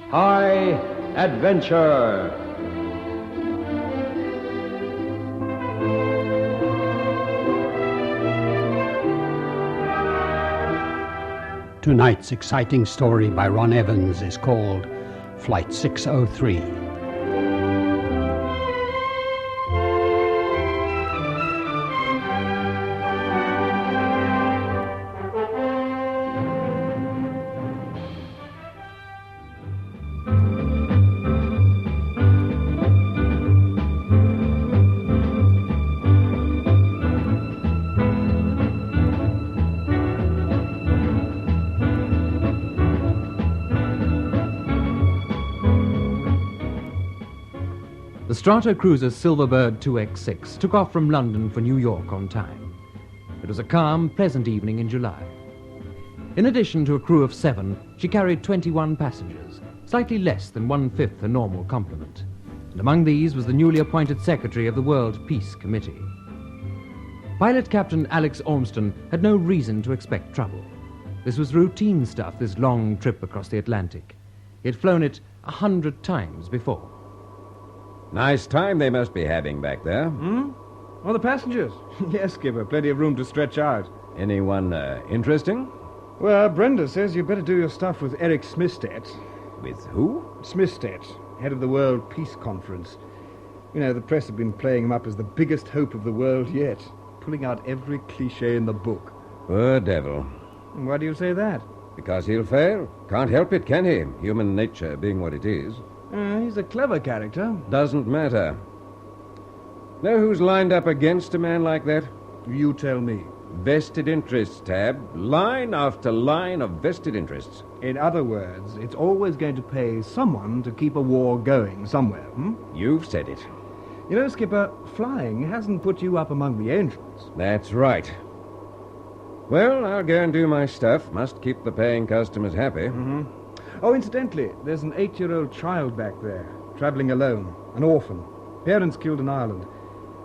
High Adventure. Tonight's exciting story by Ron Evans is called Flight 603. The Stratocruiser Silverbird 2X6 took off from London for New York on time. It was a calm, pleasant evening in July. In addition to a crew of 7, she carried 21 passengers, slightly less than 1/5 a normal complement. And among these was the newly appointed Secretary of the World Peace Committee. Pilot Captain Alex Ormston had no reason to expect trouble. This was routine stuff, this long trip across the Atlantic. He had flown it 100 times before. Nice time they must be having back there. Oh, the passengers. Yes, Skipper, plenty of room to stretch out. Anyone interesting? Well, Brenda says you better do your stuff with Eric Smithstedt. With who? Smithstedt, head of the World Peace Conference. You know, the press have been playing him up as the biggest hope of the world yet, pulling out every cliché in the book. Poor devil. And why do you say that? Because he'll fail. Can't help it, can he? Human nature being what it is. He's a clever character. Doesn't matter. Know who's lined up against a man like that? You tell me. Vested interests, Tab. Line after line of vested interests. In other words, it's always going to pay someone to keep a war going somewhere, You've said it. You know, Skipper, flying hasn't put you up among the angels. That's right. Well, I'll go and do my stuff. Must keep the paying customers happy. Oh, incidentally, there's an 8-year-old child back there, travelling alone, an orphan. Parents killed in Ireland.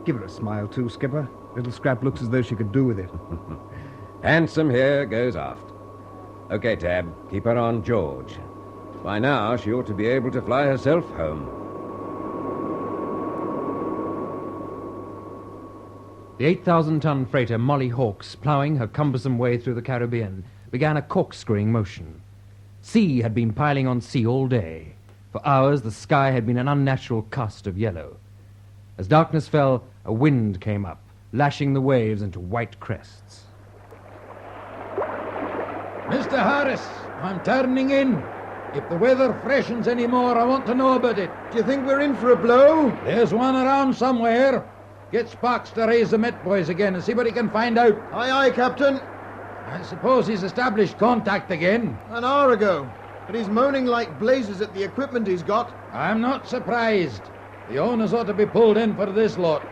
Give her a smile, too, Skipper. Little Scrap looks as though she could do with it. Handsome here goes aft. Okay, Tab, keep her on George. By now, she ought to be able to fly herself home. The 8,000-ton freighter Molly Hawks, ploughing her cumbersome way through the Caribbean, began a corkscrewing motion. Sea had been piling on sea all day. For hours, the sky had been an unnatural cast of yellow. As darkness fell, a wind came up, lashing the waves into white crests. Mr. Harris, I'm turning in. If the weather freshens any more, I want to know about it. Do you think we're in for a blow? There's one around somewhere. Get Sparks to raise the Met boys again and see what he can find out. Aye, aye, Captain. I suppose he's established contact again. An hour ago. But he's moaning like blazes at the equipment he's got. I'm not surprised. The owners ought to be pulled in for this lot.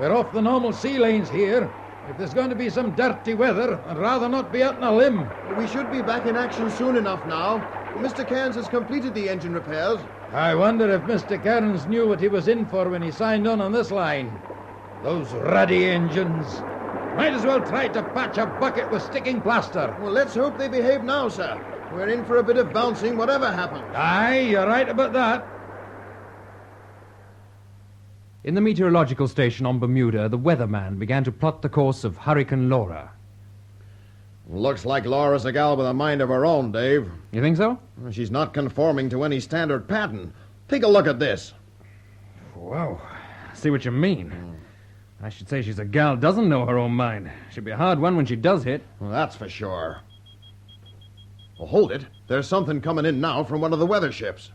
We're off the normal sea lanes here. If there's going to be some dirty weather, I'd rather not be out on a limb. We should be back in action soon enough now. Mr. Cairns has completed the engine repairs. I wonder if Mr. Cairns knew what he was in for when he signed on this line. Those ruddy engines. Might as well try to patch a bucket with sticking plaster. Well, let's hope they behave now, sir. We're in for a bit of bouncing, whatever happens. Aye, you're right about that. In the meteorological station on Bermuda, the weatherman began to plot the course of Hurricane Laura. Looks like Laura's a gal with a mind of her own, Dave. You think so? She's not conforming to any standard pattern. Take a look at this. Whoa, I see what you mean. I should say she's a gal doesn't know her own mind. She'll be a hard one when she does hit. Well, that's for sure. Well, hold it. There's something coming in now from one of the weather ships.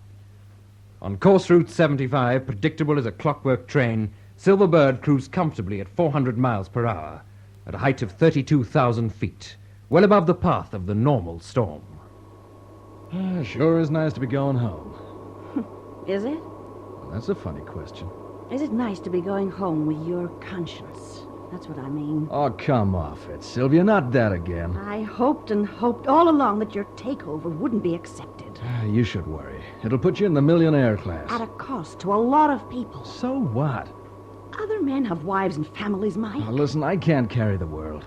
On course route 75, predictable as a clockwork train, Silverbird cruised comfortably at 400 miles per hour, at a height of 32,000 feet, well above the path of the normal storm. Sure is nice to be going home. Is it? That's a funny question. Is it nice to be going home with your conscience? That's what I mean. Oh, come off it, Sylvia. Not that again. I hoped and hoped all along that your takeover wouldn't be accepted. You should worry. It'll put you in the millionaire class. At a cost to a lot of people. So what? Other men have wives and families, Mike. Oh, listen, I can't carry the world.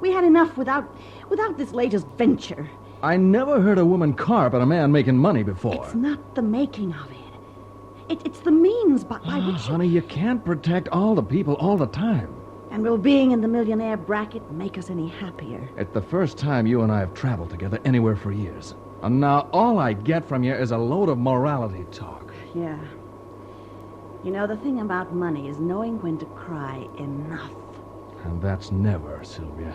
We had enough without this latest venture. I never heard a woman carp at a man making money before. It's not the making of it. It's the means by which... Honey, you can't protect all the people all the time. And will being in the millionaire bracket make us any happier? It's the first time you and I have traveled together anywhere for years. And now all I get from you is a load of morality talk. Yeah. You know, the thing about money is knowing when to cry enough. And that's never, Sylvia.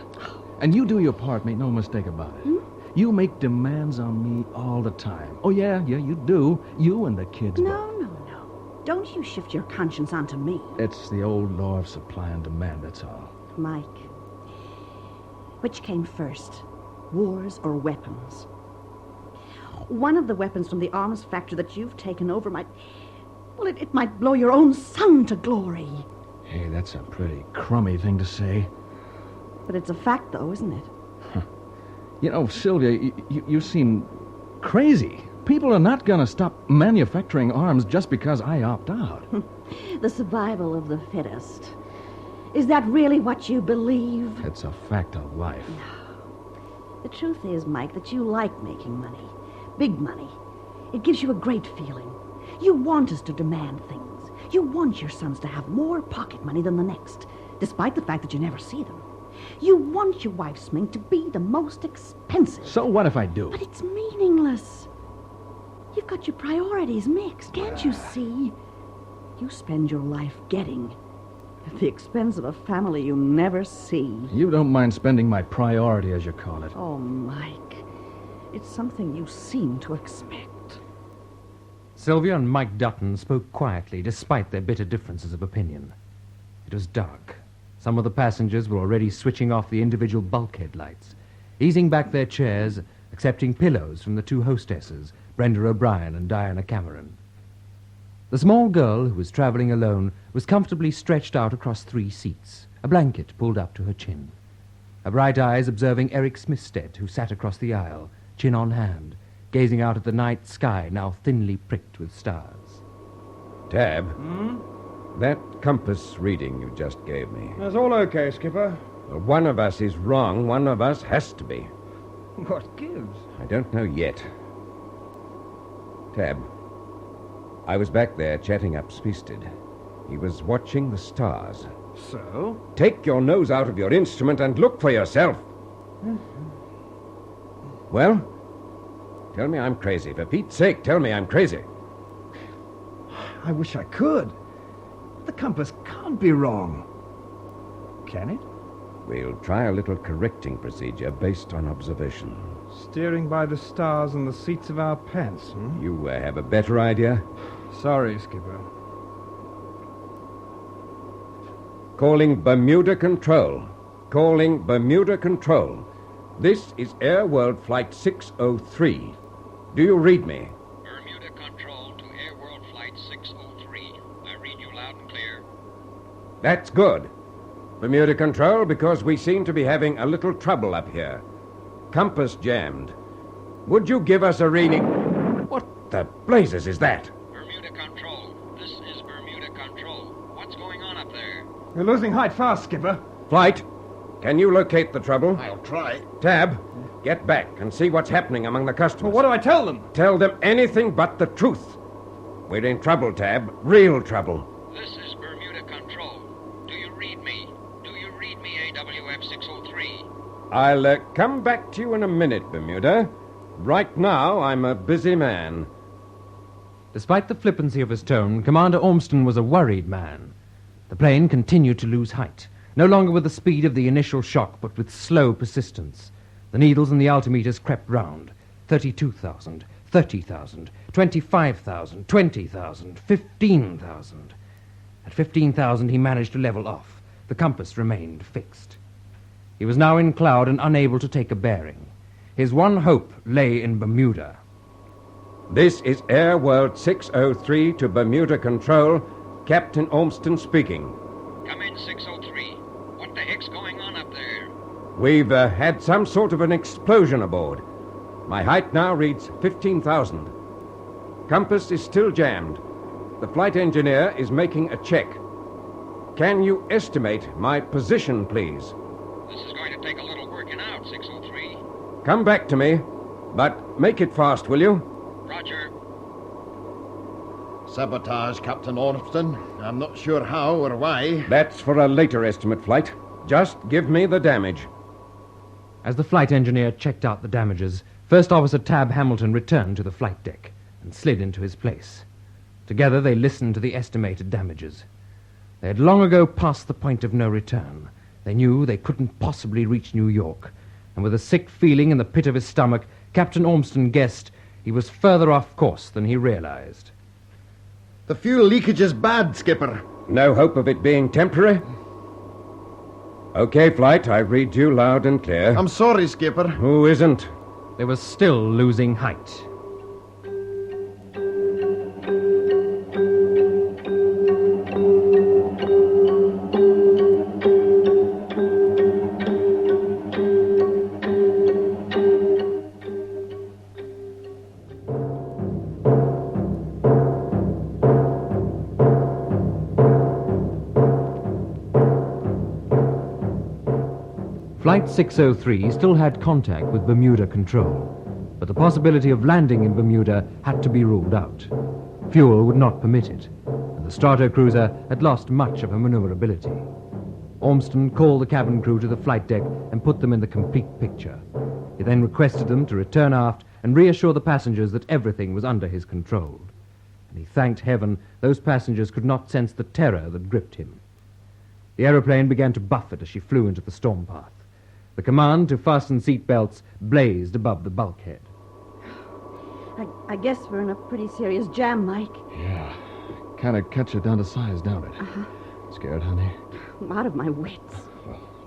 And you do your part, make no mistake about it. You make demands on me all the time. Oh, yeah, you do. You and the kids. No. Don't you shift your conscience onto me. It's the old law of supply and demand, that's all. Mike, which came first, wars or weapons? One of the weapons from the arms factory that you've taken over might... Well, it might blow your own son to glory. Hey, that's a pretty crummy thing to say. But it's a fact, though, isn't it? You know, Sylvia, you seem crazy. People are not going to stop manufacturing arms just because I opt out. The survival of the fittest. Is that really what you believe? It's a fact of life. No. The truth is, Mike, that you like making money. Big money. It gives you a great feeling. You want us to demand things. You want your sons to have more pocket money than the next, despite the fact that you never see them. You want your wife's mink to be the most expensive. So what if I do? But it's meaningless. You've got your priorities mixed, can't you see? You spend your life getting at the expense of a family you never see. You don't mind spending my priority, as you call it. Oh, Mike, it's something you seem to expect. Sylvia and Mike Dutton spoke quietly, despite their bitter differences of opinion. It was dark. Some of the passengers were already switching off the individual bulkhead lights, easing back their chairs, accepting pillows from the two hostesses, Brenda O'Brien and Diana Cameron. The small girl, who was traveling alone, was comfortably stretched out across 3 seats, a blanket pulled up to her chin. Her bright eyes observing Eric Smithstead, who sat across the aisle, chin on hand, gazing out at the night sky now thinly pricked with stars. Tab, that compass reading you just gave me. That's all okay, Skipper. Well, one of us is wrong, one of us has to be. What gives? I don't know yet. Tab, I was back there chatting up Speasted. He was watching the stars. So? Take your nose out of your instrument and look for yourself. Well, tell me I'm crazy. For Pete's sake, tell me I'm crazy. I wish I could. The compass can't be wrong. Can it? We'll try a little correcting procedure based on observation. Steering by the stars on the seats of our pants, You have a better idea? Sorry, Skipper. Calling Bermuda Control. Calling Bermuda Control. This is Air World Flight 603. Do you read me? Bermuda Control to Air World Flight 603. I read you loud and clear. That's good. Bermuda Control, because we seem to be having a little trouble up here. Compass jammed. Would you give us a reading? What the blazes is that? Bermuda Control. This is Bermuda Control. What's going on up there? We're losing height fast, Skipper. Flight, can you locate the trouble? I'll try. Tab, get back and see what's happening among the customers. Well, what do I tell them? Tell them anything but the truth. We're in trouble, Tab. Real trouble. This is Bermuda Control. Do you read me? Do you read me, AWF 603? I'll come back to you in a minute, Bermuda. Right now, I'm a busy man. Despite the flippancy of his tone, Commander Ormston was a worried man. The plane continued to lose height, no longer with the speed of the initial shock, but with slow persistence. The needles in the altimeters crept round. 32,000, 30,000, 25,000, 20,000, 15,000. At 15,000, he managed to level off. The compass remained fixed. He was now in cloud and unable to take a bearing. His one hope lay in Bermuda. This is Air World 603 to Bermuda Control. Captain Ormston speaking. Come in, 603. What the heck's going on up there? We've had some sort of an explosion aboard. My height now reads 15,000. Compass is still jammed. The flight engineer is making a check. Can you estimate my position, please? This is going to take a little working out, 603. Come back to me. But make it fast, will you? Roger. Sabotage, Captain Ormston. I'm not sure how or why. That's for a later estimate, Flight. Just give me the damage. As the flight engineer checked out the damages, First Officer Tab Hamilton returned to the flight deck and slid into his place. Together they listened to the estimated damages. They had long ago passed the point of no return. They knew they couldn't possibly reach New York, and with a sick feeling in the pit of his stomach, Captain Ormston guessed he was further off course than he realized. The fuel leakage is bad, Skipper. No hope of it being temporary? Okay, Flight, I read you loud and clear. I'm sorry, Skipper. Who isn't? They were still losing height. Flight 603 still had contact with Bermuda Control, but the possibility of landing in Bermuda had to be ruled out. Fuel would not permit it, and the Stratocruiser had lost much of her maneuverability. Ormston called the cabin crew to the flight deck and put them in the complete picture. He then requested them to return aft and reassure the passengers that everything was under his control. And he thanked heaven those passengers could not sense the terror that gripped him. The aeroplane began to buffet as she flew into the storm path. The command to fasten seat belts blazed above the bulkhead. I guess we're in a pretty serious jam, Mike. Yeah. Kind of cut you down to size, don't it? Scared, honey? I'm out of my wits.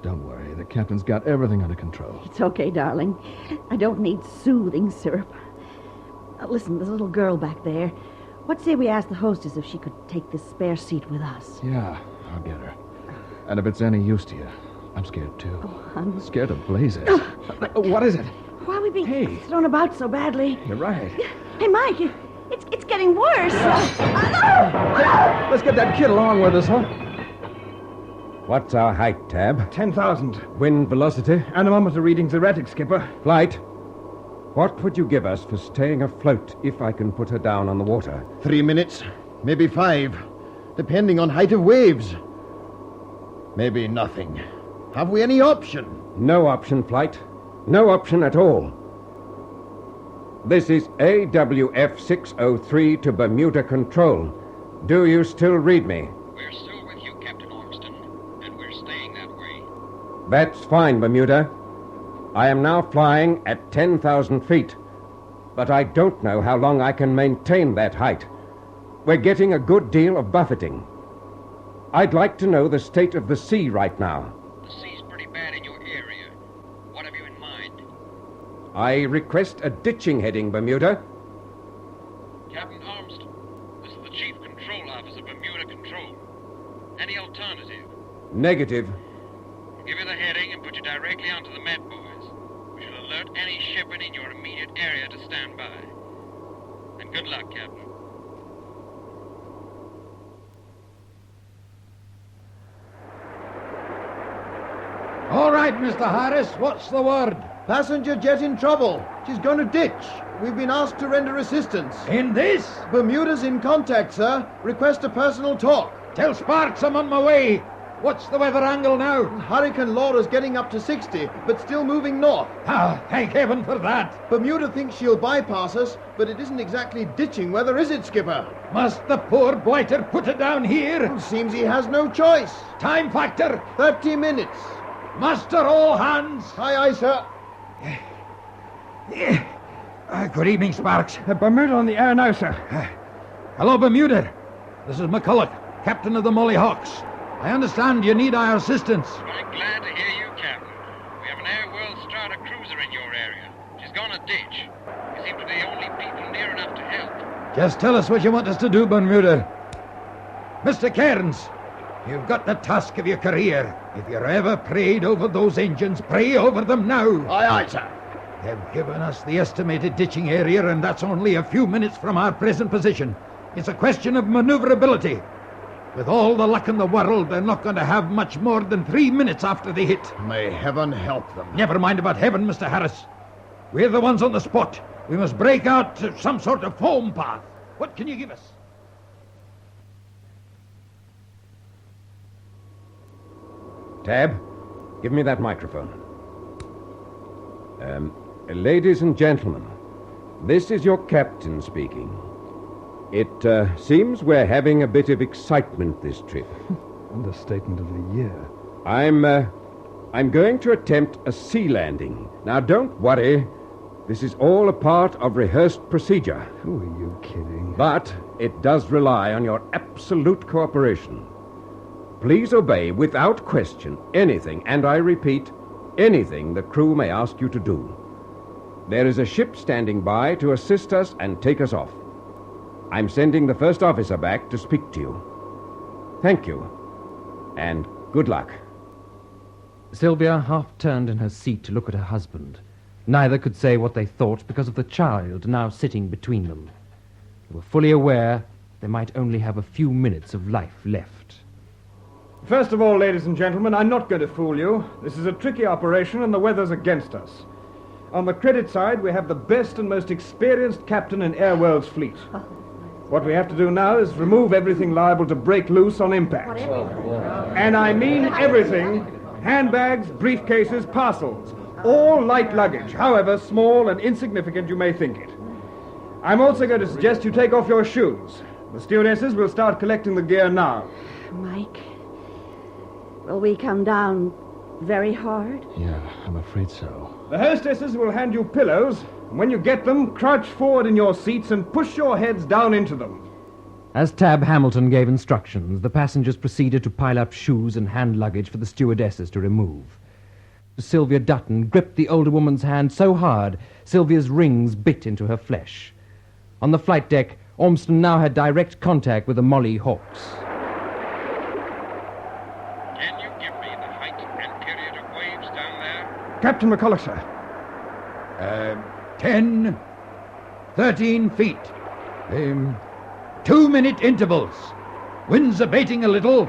Don't worry. The captain's got everything under control. It's okay, darling. I don't need soothing syrup. Listen, there's a little girl back there. What say we ask the hostess if she could take this spare seat with us? Yeah, I'll get her. And if it's any use to you, I'm scared, too. Oh, hon. Scared of blazes. What is it? Why are we being Hey. thrown about so badly? You're right. Hey, Mike, it's getting worse. Let's get that kid along with us, huh? What's our height, Tab? 10,000. Wind velocity? Anemometer readings erratic, Skipper. Flight, what would you give us for staying afloat if I can put her down on the water? 3 minutes, maybe 5, depending on height of waves. Maybe nothing. Have we any option? No option, Flight. No option at all. This is AWF603 to Bermuda Control. Do you still read me? We're still with you, Captain Ormston, and we're staying that way. That's fine, Bermuda. I am now flying at 10,000 feet, but I don't know how long I can maintain that height. We're getting a good deal of buffeting. I'd like to know the state of the sea right now. The sea's pretty bad in your area. What have you in mind? I request a ditching heading, Bermuda. Captain Ormston, this is the Chief Control Officer, Bermuda Control. Any alternative? Negative. We'll give you the heading and put you directly onto the Met buoys. We shall alert any shipping in your immediate area to stand by. And good luck, Captain. All right, Mr. Harris, what's the word? Passenger jet in trouble. She's going to ditch. We've been asked to render assistance. In this? Bermuda's in contact, sir. Request a personal talk. Tell Sparks I'm on my way. What's the weather angle now? Hurricane Laura's getting up to 60, but still moving north. Ah, thank heaven for that. Bermuda thinks she'll bypass us, but it isn't exactly ditching weather, is it, Skipper? Must the poor blighter put it down here? Seems he has no choice. Time factor. 30 minutes. Muster all hands. Aye, aye, sir. Good evening, Sparks. Bermuda on the air now, sir. Hello, Bermuda. This is McCulloch, captain of the Mollyhawks. I understand you need our assistance. I'm glad to hear you, Captain. We have an Air World Strata cruiser in your area. She's gone a ditch. You seem to be the only people near enough to help. Just tell us what you want us to do, Bermuda. Mr. Cairns, you've got the task of your career. If you're ever prayed over those engines, pray over them now. Aye, aye, sir. They've given us the estimated ditching area, and that's only a few minutes from our present position. It's a question of maneuverability. With all the luck in the world, they're not going to have much more than 3 minutes after they hit. May heaven help them. Never mind about heaven, Mr. Harris. We're the ones on the spot. We must break out some sort of foam path. What can you give us? Tab, give me that microphone. Ladies and gentlemen, this is your captain speaking. It seems we're having a bit of excitement this trip. Understatement of the year. I'm going to attempt a sea landing. Now, don't worry. This is all a part of rehearsed procedure. Who are you kidding? But it does rely on your absolute cooperation. Please obey without question anything, and I repeat, anything the crew may ask you to do. There is a ship standing by to assist us and take us off. I'm sending the first officer back to speak to you. Thank you, and good luck. Sylvia half turned in her seat to look at her husband. Neither could say what they thought because of the child now sitting between them. They were fully aware they might only have a few minutes of life left. First of all, ladies and gentlemen, I'm not going to fool you. This is a tricky operation and the weather's against us. On the credit side, we have the best and most experienced captain in Airworld's fleet. What we have to do now is remove everything liable to break loose on impact. And I mean everything. Handbags, briefcases, parcels. All light luggage, however small and insignificant you may think it. I'm also going to suggest you take off your shoes. The stewardesses will start collecting the gear now. Mike, will we come down very hard? Yeah, I'm afraid so. The hostesses will hand you pillows, and when you get them, crouch forward in your seats and push your heads down into them. As Tab Hamilton gave instructions, the passengers proceeded to pile up shoes and hand luggage for the stewardesses to remove. Sylvia Dutton gripped the older woman's hand so hard, Sylvia's rings bit into her flesh. On the flight deck, Ormston now had direct contact with the Molly Hawks. Can you give me the height and period of waves down there? Captain McCulloch, sir. 10, 13 feet. 2-minute intervals. Wind's abating a little,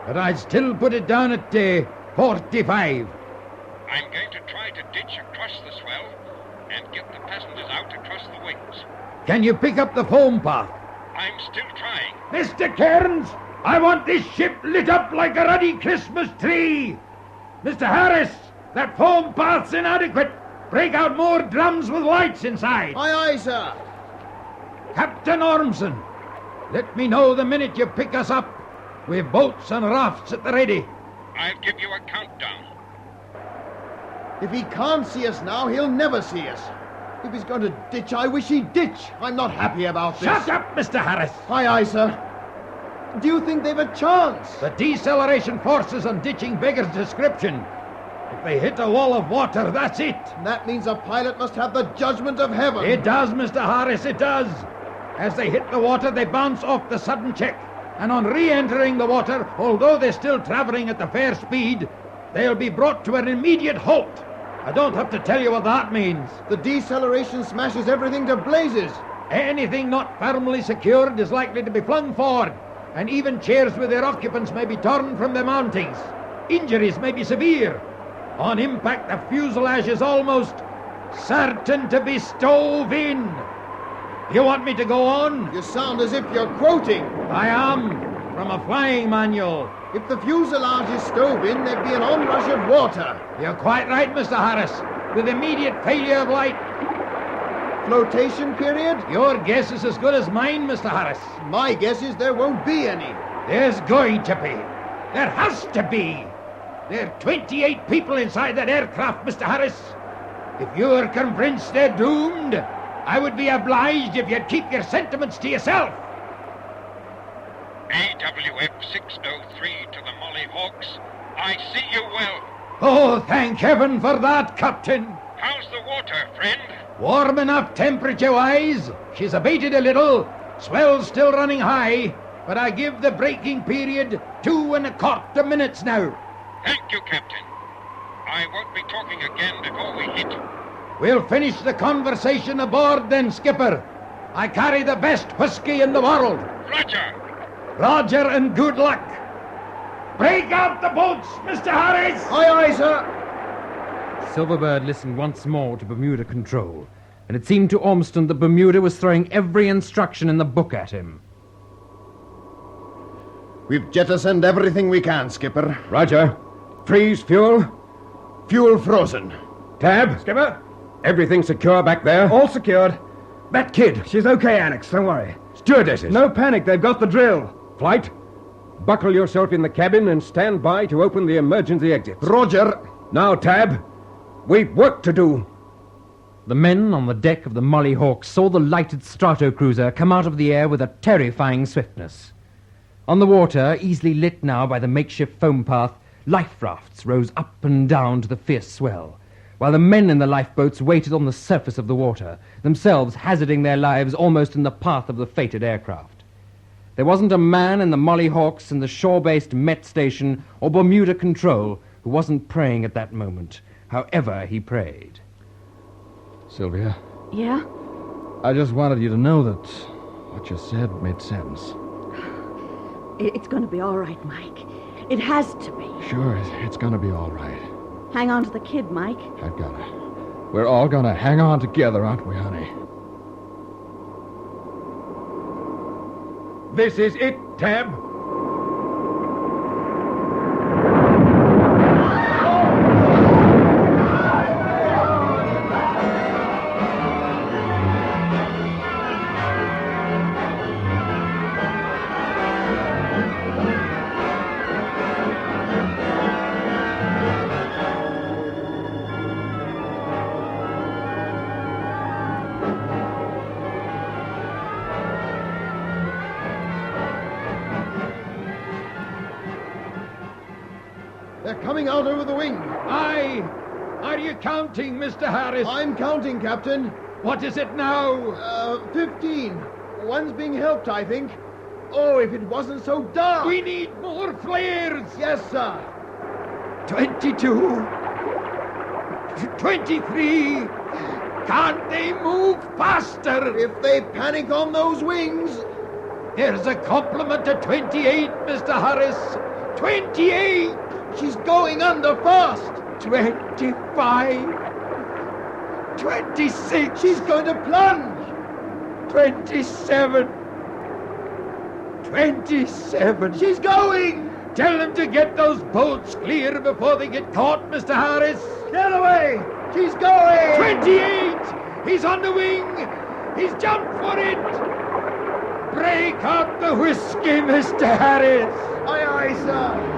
but I'd still put it down at 45. I'm going to try to ditch across the swell and get the passengers out across the wings. Can you pick up the foam path? I'm still trying. Mr. Cairns, I want this ship lit up like a ruddy Christmas tree. Mr. Harris, that foam path's inadequate. Break out more drums with lights inside. Aye, aye, sir. Captain Ormson, let me know the minute you pick us up. We've boats and rafts at the ready. I'll give you a countdown. If he can't see us now, he'll never see us. If he's going to ditch, I wish he'd ditch. I'm not happy about this. Shut up, Mr. Harris. Aye, aye, sir. Do you think they've a chance? The deceleration forces on ditching beggars description. If they hit a wall of water, that's it. That means a pilot must have the judgment of heaven. It does, Mr. Harris, it does. As they hit the water, they bounce off the sudden check. And on re-entering the water, although they're still traveling at the fair speed, they'll be brought to an immediate halt. I don't have to tell you what that means. The deceleration smashes everything to blazes. Anything not firmly secured is likely to be flung forward, and even chairs with their occupants may be torn from their mountings. Injuries may be severe. On impact, the fuselage is almost certain to be stove in. You want me to go on? You sound as if you're quoting. I am, from a flying manual. If the fuselage is stove in, there'd be an onrush of water. You're quite right, Mr. Harris. With immediate failure of light. Flotation period? Your guess is as good as mine, Mr. Harris. My guess is there won't be any. There's going to be. There has to be. There are 28 people inside that aircraft, Mr. Harris. If you're convinced they're doomed, I would be obliged if you'd keep your sentiments to yourself. AWF 603 to the Molly Hawks. I see you well. Oh, thank heaven for that, Captain. How's the water, friend? Warm enough temperature-wise. She's abated a little. Swell's still running high, but I give the braking period 2¼ minutes now. Thank you, Captain. I won't be talking again before we hit. We'll finish the conversation aboard then, Skipper. I carry the best whiskey in the world. Roger. Roger, and good luck. Break out the boats, Mr. Harris. Aye, aye, sir. Silverbird listened once more to Bermuda Control, and it seemed to Ormston that Bermuda was throwing every instruction in the book at him. We've jettisoned everything we can, Skipper. Roger. Freeze fuel. Fuel frozen. Tab. Skipper? Everything secure back there? All secured. That kid. She's okay, Annex, don't worry. Stewardesses. No panic, they've got the drill. Flight. Buckle yourself in the cabin and stand by to open the emergency exits. Roger. Now, Tab, we've work to do. The men on the deck of the Molly Hawk saw the lighted Stratocruiser come out of the air with a terrifying swiftness. On the water, easily lit now by the makeshift foam path, life rafts rose up and down to the fierce swell, while the men in the lifeboats waited on the surface of the water, themselves hazarding their lives almost in the path of the fated aircraft. There wasn't a man in the Molly Hawks and the shore-based Met Station or Bermuda Control who wasn't praying at that moment, however he prayed. Sylvia, Yeah? I just wanted you to know that what you said made sense. It's going to be all right, Mike. It has to be. Sure, it's gonna be all right. Hang on to the kid, Mike. I've gotta. We're all gonna hang on together, aren't we, honey? This is it, Tab. They're coming out over the wing. Aye. Are you counting, Mr. Harris? I'm counting, Captain. What is it now? 15. One's being helped, I think. Oh, if it wasn't so dark. We need more flares. Yes, sir. 22. 23. Can't they move faster? If they panic on those wings. There's a compliment to 28, Mr. Harris. 28. She's going under fast. 25. 26. She's going to plunge. 27. 27. She's going. Tell them to get those bolts clear before they get caught, Mr. Harris. Get away. She's going. 28. He's on the wing. He's jumped for it. Break out the whiskey, Mr. Harris. Aye, aye, sir.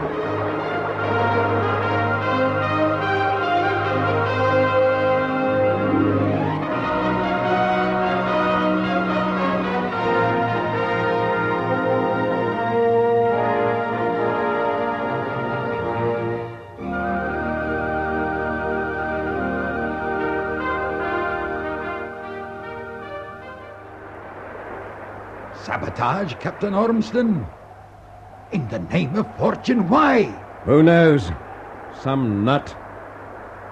Sabotage, Captain Ormston? In the name of fortune, why? Who knows? Some nut.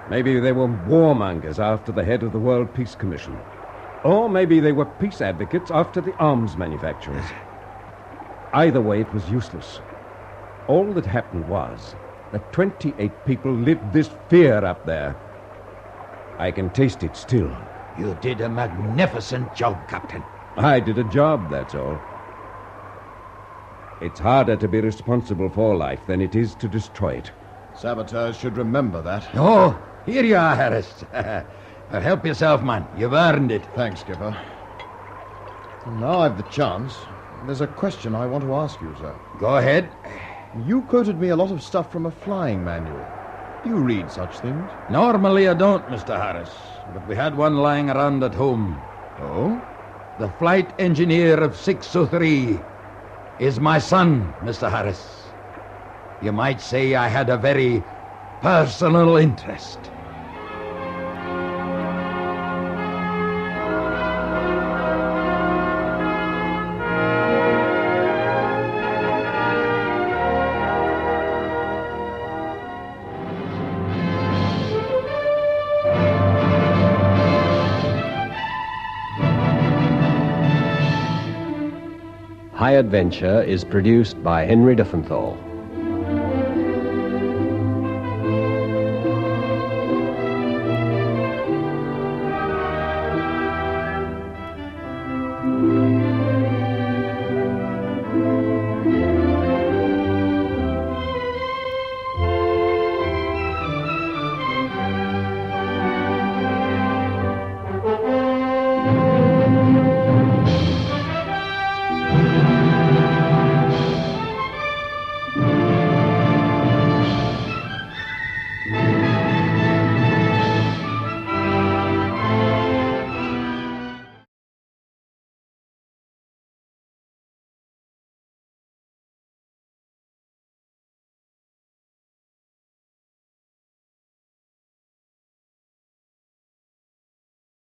Maybe they were warmongers after the head of the World Peace Commission. Or maybe they were peace advocates after the arms manufacturers. Either way, it was useless. All that happened was that 28 people lived this fear up there. I can taste it still. You did a magnificent job, Captain. I did a job, that's all. It's harder to be responsible for life than it is to destroy it. Saboteurs should remember that. Oh, here you are, Harris. Help yourself, man. You've earned it. Thanks, Skipper. Now I've the chance. There's a question I want to ask you, sir. Go ahead. You quoted me a lot of stuff from a flying manual. Do you read such things? Normally I don't, Mr. Harris. But we had one lying around at home. Oh? The flight engineer of 603 is my son, Mr. Harris. You might say I had a very personal interest. High Adventure is produced by Henry Diffenthal.